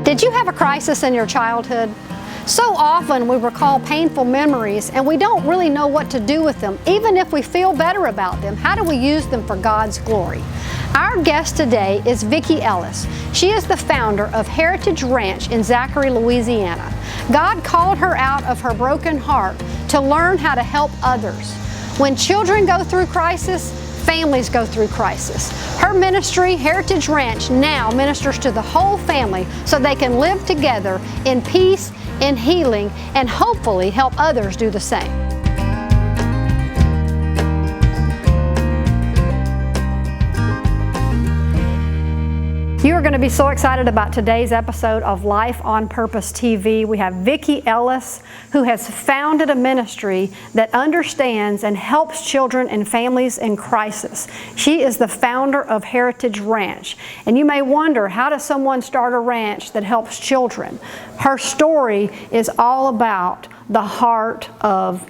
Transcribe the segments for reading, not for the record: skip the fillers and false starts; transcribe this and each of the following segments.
Did you have a crisis in your childhood? So often we recall painful memories and we don't really know what to do with them. Even if we feel better about them, how do we use them for God's glory? Our guest today is Vicki Ellis. She is the founder of Heritage Ranch in Zachary, Louisiana. God called her out of her broken heart to learn how to help others. When children go through crisis, families go through crisis. Her ministry, Heritage Ranch, now ministers to the whole family so they can live together in peace, in healing, and hopefully help others do the same. You are going to be so excited about today's episode of Life on Purpose TV. We have Vicki Ellis, who has founded a ministry that understands and helps children and families in crisis. She is the founder of Heritage Ranch. And you may wonder, how does someone start a ranch that helps children? Her story is all about the heart of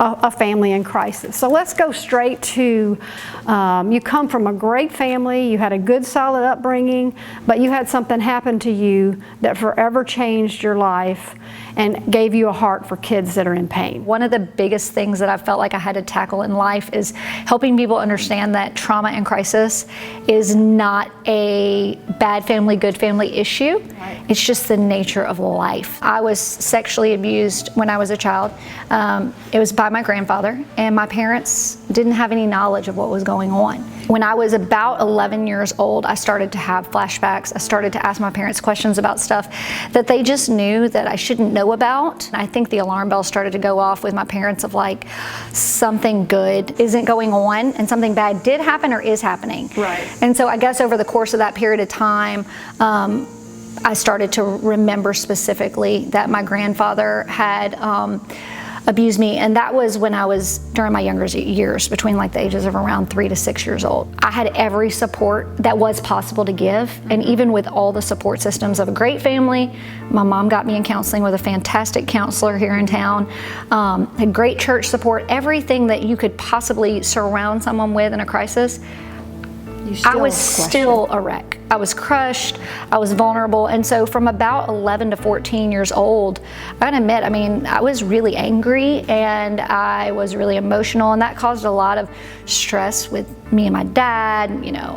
a family in crisis. So let's go straight to, you come from a great family, you had a good solid upbringing, but you had something happen to you that forever changed your life and gave you a heart for kids that are in pain. One of the biggest things that I felt like I had to tackle in life is helping people understand that trauma and crisis is not a bad family, good family issue. Right. It's just the nature of life. I was sexually abused when I was a child. It was by my grandfather, and my parents didn't have any knowledge of what was going on. When I was about 11 years old, I started to have flashbacks. I started to ask my parents questions about stuff that they just knew that I shouldn't know about. I think the alarm bells started to go off with my parents of like, something good isn't going on and something bad did happen or is happening. Right. And so I guess over the course of that period of time, I started to remember specifically that my grandfather had abused me, and that was when I was during my younger years, between like the ages of around 3 to 6 years old. I had every support that was possible to give, and even with all the support systems of a great family, my mom got me in counseling with a fantastic counselor here in town, had great church support, everything that you could possibly surround someone with in a crisis. I was still a wreck. I was crushed, I was vulnerable, and so from about 11 to 14 years old, I gotta admit, I was really angry and I was really emotional, and that caused a lot of stress with me and my dad,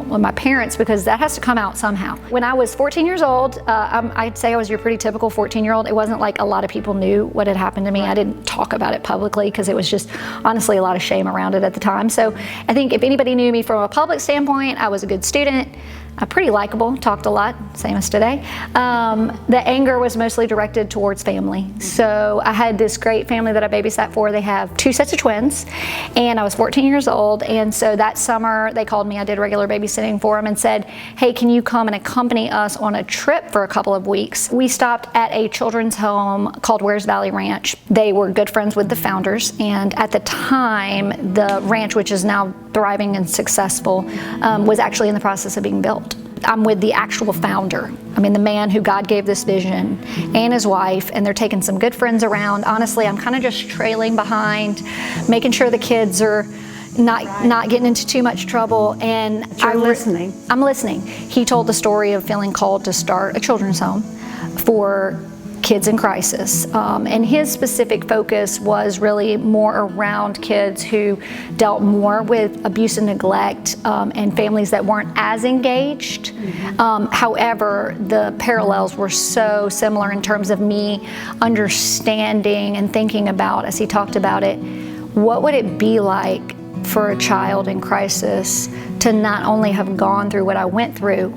with my parents, because that has to come out somehow. When I was 14 years old, I'd say I was your pretty typical 14-year-old. It wasn't like a lot of people knew what had happened to me. I didn't talk about it publicly because it was just honestly a lot of shame around it at the time. So I think if anybody knew me from a public standpoint, I was a good student, pretty likable, talked a lot, same as today. The anger was mostly directed towards family. So I had this great family that I babysat for. They have 2 sets of twins, and I was 14 years old, and so that summer they called me. I did regular babysitting for them and said, hey, can you come and accompany us on a trip for a couple of weeks? We stopped at a children's home called Wears Valley Ranch. They were good friends with the founders, and at the time, the ranch, which is now thriving and successful, was actually in the process of being built. I'm with the actual founder. The man who God gave this vision, and his wife, and they're taking some good friends around. Honestly, I'm kind of just trailing behind, making sure the kids are not getting into too much trouble. And I'm listening. I'm listening. He told the story of feeling called to start a children's home for kids in crisis, and his specific focus was really more around kids who dealt more with abuse and neglect, and families that weren't as engaged. However, the parallels were so similar in terms of me understanding and thinking about, as he talked about it, what would it be like for a child in crisis to not only have gone through what I went through,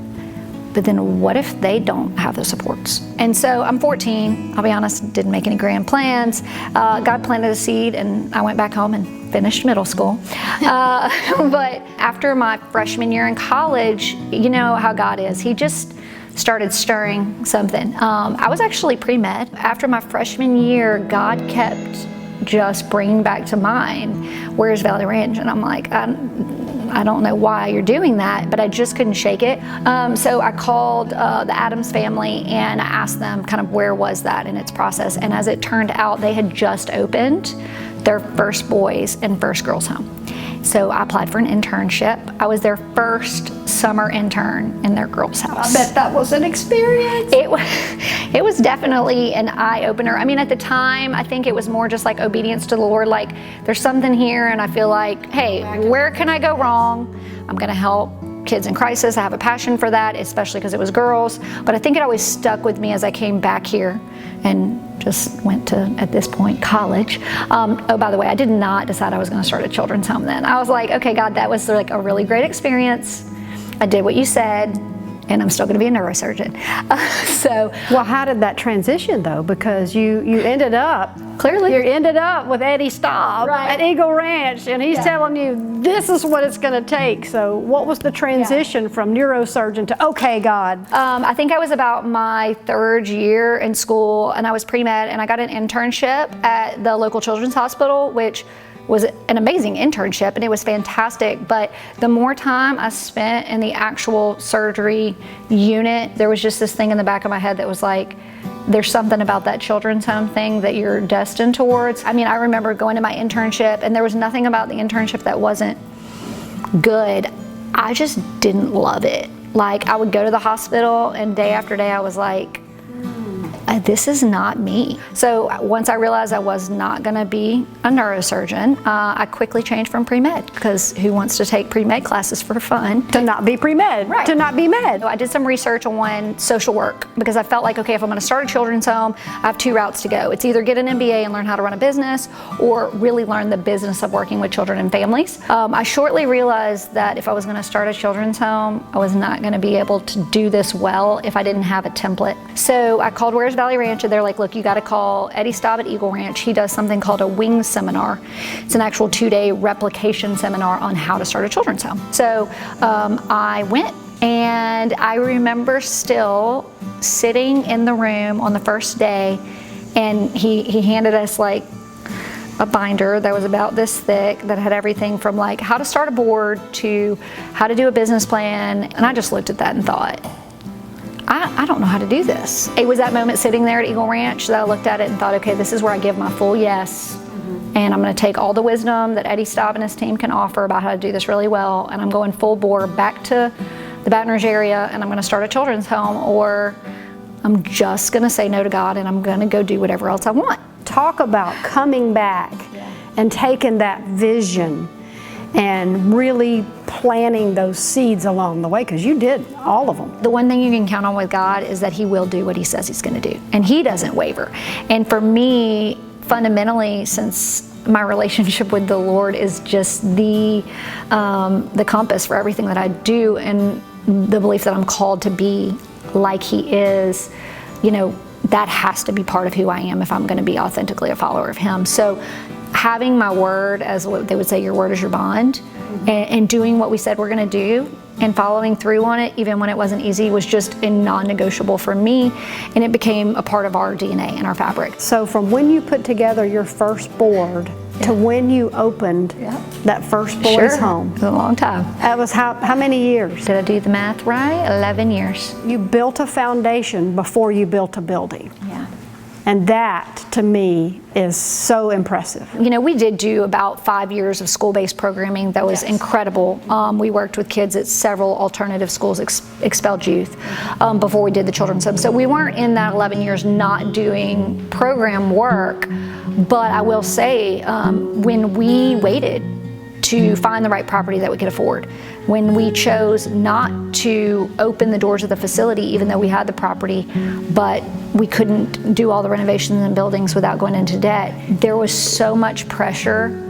but then what if they don't have the supports? And so I'm 14, I'll be honest, didn't make any grand plans. God planted a seed and I went back home and finished middle school. But after my freshman year in college, you know how God is. He just started stirring something. I was actually pre-med. After my freshman year, God kept just bringing back to mind, where's Valley Ranch? And I'm like, I don't know why you're doing that, but I just couldn't shake it. So I called the Adams family and I asked them kind of where was that in its process. And as it turned out, they had just opened their first boys and first girls home. So I applied for an internship. I was their first summer intern in their girls' house. I bet that was an experience. It was definitely an eye-opener. I mean, at the time, I think it was more just like obedience to the Lord, like there's something here and I feel like, hey, where can I go wrong? I'm gonna help kids in crisis. I have a passion for that, especially because it was girls. But I think it always stuck with me as I came back here and just went to, at this point, college. Oh, by the way, I did not decide I was going to start a children's home then. I was like, okay, God, that was like a really great experience. I did what you said, and I'm still going to be a neurosurgeon. Well, how did that transition though? Because you ended up, clearly, you ended up with Eddie Staub right at Eagle Ranch, and he's telling you this is what it's going to take. So, what was the transition from neurosurgeon to okay, God? I think I was about my third year in school, and I was pre-med, and I got an internship at the local children's hospital, which was an amazing internship, and it was fantastic. But the more time I spent in the actual surgery unit, there was just this thing in the back of my head that was like, there's something about that children's home thing that you're destined towards. I mean, I remember going to my internship, and there was nothing about the internship that wasn't good. I just didn't love it. Like, I would go to the hospital, and day after day I was like, this is not me. So once I realized I was not gonna be a neurosurgeon, I quickly changed from pre-med, because who wants to take pre-med classes for fun? To not be pre-med, right. To not be med. So I did some research on social work, because I felt like, okay, if I'm gonna start a children's home, I have two routes to go. It's either get an MBA and learn how to run a business, or really learn the business of working with children and families. I shortly realized that if I was gonna start a children's home, I was not gonna be able to do this well if I didn't have a template. So I called Where's Valley Ranch, and they're like, look, you got to call Eddie Staub at Eagle Ranch. He does something called a WINGS seminar. It's an actual 2-day replication seminar on how to start a children's home. So I went, and I remember still sitting in the room on the first day, and he handed us like a binder that was about this thick that had everything from like how to start a board to how to do a business plan. And I just looked at that and thought, I don't know how to do this. It was that moment sitting there at Eagle Ranch that I looked at it and thought, okay, this is where I give my full yes. And I'm gonna take all the wisdom that Eddie Staub and his team can offer about how to do this really well, and I'm going full bore back to the Baton Rouge area, and I'm gonna start a children's home, or I'm just gonna say no to God and I'm gonna go do whatever else I want. Talk about coming back and taking that vision and really planting those seeds along the way, because you did all of them. The one thing you can count on with God is that He will do what He says He's going to do, and He doesn't waver. And for me, fundamentally, since my relationship with the Lord is just the compass for everything that I do, and the belief that I'm called to be like He is, you know, that has to be part of who I am if I'm going to be authentically a follower of Him. So having my word, as what they would say, your word is your bond, and doing what we said we're going to do and following through on it, even when it wasn't easy, was just a non-negotiable for me, and it became a part of our DNA and our fabric. So from when you put together your first board to when you opened that first boys' home. It was a long time. That was how many years? Did I do the math right? 11 years. You built a foundation before you built a building. Yeah. And that, to me, is so impressive. You know, we did do about 5 years of school-based programming that was incredible. We worked with kids at several alternative schools, expelled youth, before we did the children's home. So we weren't in that 11 years not doing program work, but I will say, when we waited to find the right property that we could afford, when we chose not to open the doors of the facility, even though we had the property, but we couldn't do all the renovations and buildings without going into debt, there was so much pressure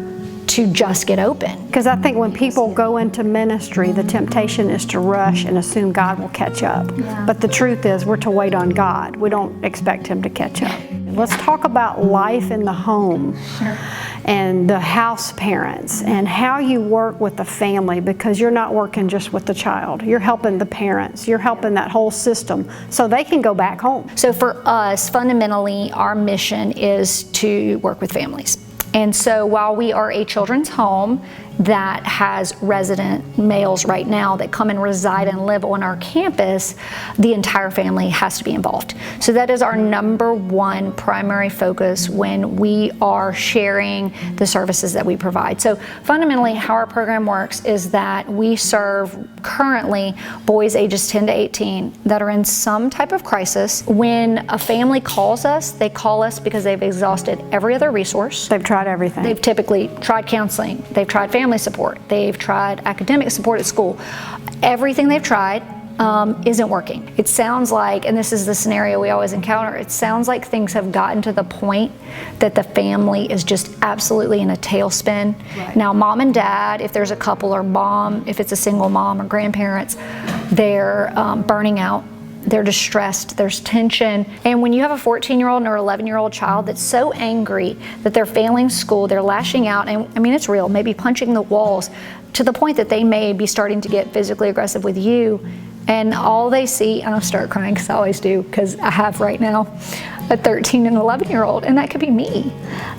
to just get open. Because I think when people go into ministry, the temptation is to rush and assume God will catch up. Yeah. But the truth is, we're to wait on God. We don't expect Him to catch up. Let's talk about life in the home. Sure. And the house parents and how you work with the family, because you're not working just with the child. You're helping the parents. You're helping that whole system so they can go back home. So for us, fundamentally, our mission is to work with families. And so while we are a children's home, that has resident males right now that come and reside and live on our campus, the entire family has to be involved. So that is our number one primary focus when we are sharing the services that we provide. So fundamentally, how our program works is that we serve currently boys ages 10 to 18 that are in some type of crisis. When a family calls us, they call us because they've exhausted every other resource. They've tried everything. They've typically tried counseling, they've tried family support, they've tried academic support at school. Everything they've tried isn't working. It sounds like, and this is the scenario we always encounter, it sounds like things have gotten to the point that the family is just absolutely in a tailspin. Right. Now, mom and dad, if there's a couple, or mom, if it's a single mom, or grandparents, they're burning out. They're distressed, there's tension. And when you have a 14-year-old or 11-year-old child that's so angry that they're failing school, they're lashing out, and I mean, it's real, maybe punching the walls to the point that they may be starting to get physically aggressive with you, and all they see, and I'll start crying because I always do, because I have right now a 13 and 11-year-old, and that could be me.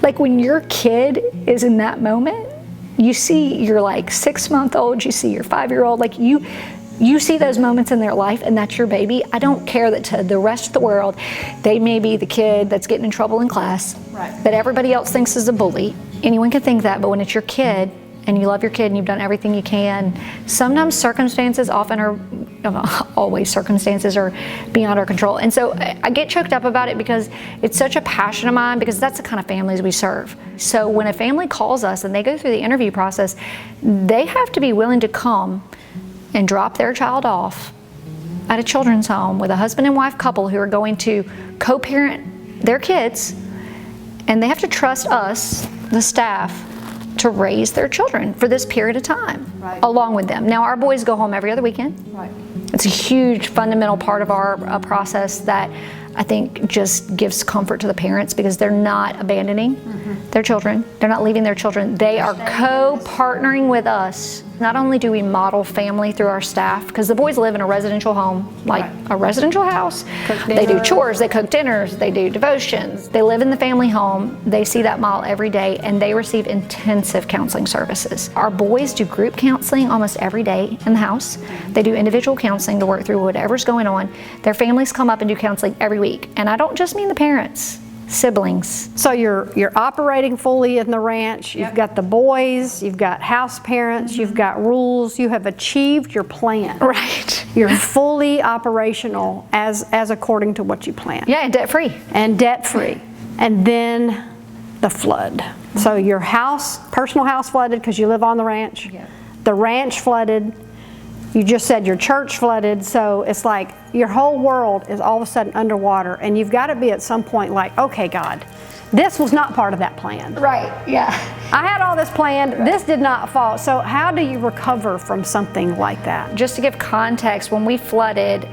Like when your kid is in that moment, you see your like 6-month-old, you see your 5-year-old, like you see those moments in their life, and that's your baby. I don't care that to the rest of the world, they may be the kid that's getting in trouble in class, right, that everybody else thinks is a bully. Anyone can think that, but when it's your kid, and you love your kid, and you've done everything you can, sometimes circumstances, often are, always circumstances are beyond our control. And so I get choked up about it because it's such a passion of mine, because that's the kind of families we serve. So when a family calls us and they go through the interview process, they have to be willing to come and drop their child off at a children's home with a husband and wife couple who are going to co-parent their kids, and they have to trust us, the staff, to raise their children for this period of time, right, along with them. Now, our boys go home every other weekend. Right. It's a huge fundamental part of our process that I think just gives comfort to the parents, because they're not abandoning their children. They're not leaving their children. They are co-partnering with us. Not only do we model family through our staff, because the boys live in a residential home, like a residential house. They do chores, they cook dinners, they do devotions. They live in the family home. They see that model every day, and they receive intensive counseling services. Our boys do group counseling almost every day in the house. They do individual counseling to work through whatever's going on. Their families come up and do counseling every week. And I don't just mean the parents, siblings. So you're operating fully in the ranch. You've got the boys, you've got house parents, you've got rules. You have achieved your plan. Right. You're fully operational as according to what you planned. Yeah, and debt-free. And debt-free. And then the flood. So your house, personal house flooded because you live on the ranch. Yeah. The ranch flooded. You just said your church flooded, so it's like your whole world is all of a sudden underwater, and you've got to be at some point like, okay, God, this was not part of that plan. Right, yeah. I had all this planned, this did not fall. So how do you recover from something like that? Just to give context, when we flooded,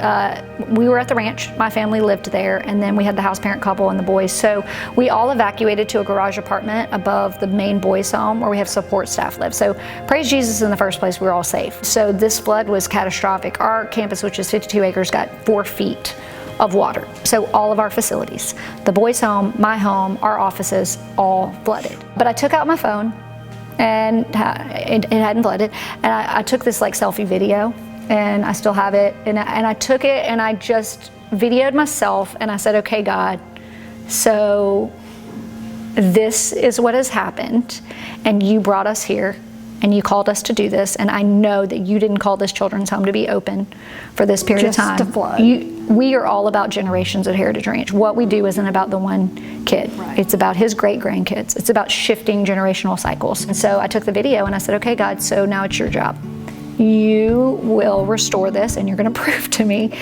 we were at the ranch, my family lived there, and then we had the house parent couple and the boys. So we all evacuated to a garage apartment above the main boys' home where we have support staff live. So praise Jesus, in the first place, we were all safe. So this flood was catastrophic. Our campus, which is 52 acres, got 4 feet of water. So all of our facilities, the boys' home, my home, our offices, all flooded. But I took out my phone, and it hadn't flooded, and I took this like selfie video, and I still have it, and I took it and I just videoed myself, and I said, okay, God, so this is what has happened, and you brought us here, and you called us to do this, and I know that you didn't call this children's home to be open for this period of time. Just to flood. We are all about generations at Heritage Ranch. What we do isn't about the one kid. Right. It's about his great-grandkids. It's about shifting generational cycles. And so I took the video and I said, okay, God, so now it's your job. You will restore this, and you're gonna prove to me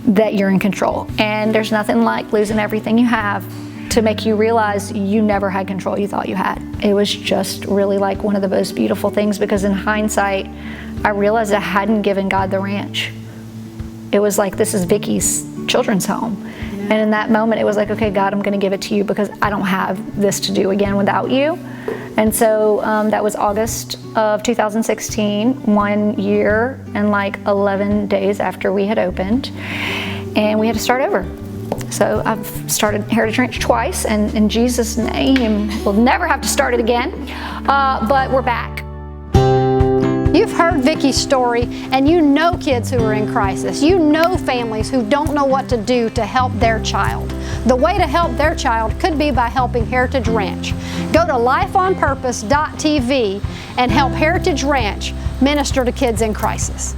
that you're in control. And there's nothing like losing everything you have to make you realize you never had control you thought you had. It was just really like one of the most beautiful things, because in hindsight, I realized I hadn't given God the ranch. It was like, this is Vicki's children's home. Yeah. And in that moment, it was like, okay, God, I'm gonna give it to you because I don't have this to do again without you. And so that was August of 2016, 1 year and like 11 days after we had opened, and we had to start over. So I've started Heritage Ranch twice, and in Jesus' name, we'll never have to start it again, but we're back. You've heard Vicki's story, and you know kids who are in crisis. You know families who don't know what to do to help their child. The way to help their child could be by helping Heritage Ranch. Go to lifeonpurpose.tv and help Heritage Ranch minister to kids in crisis.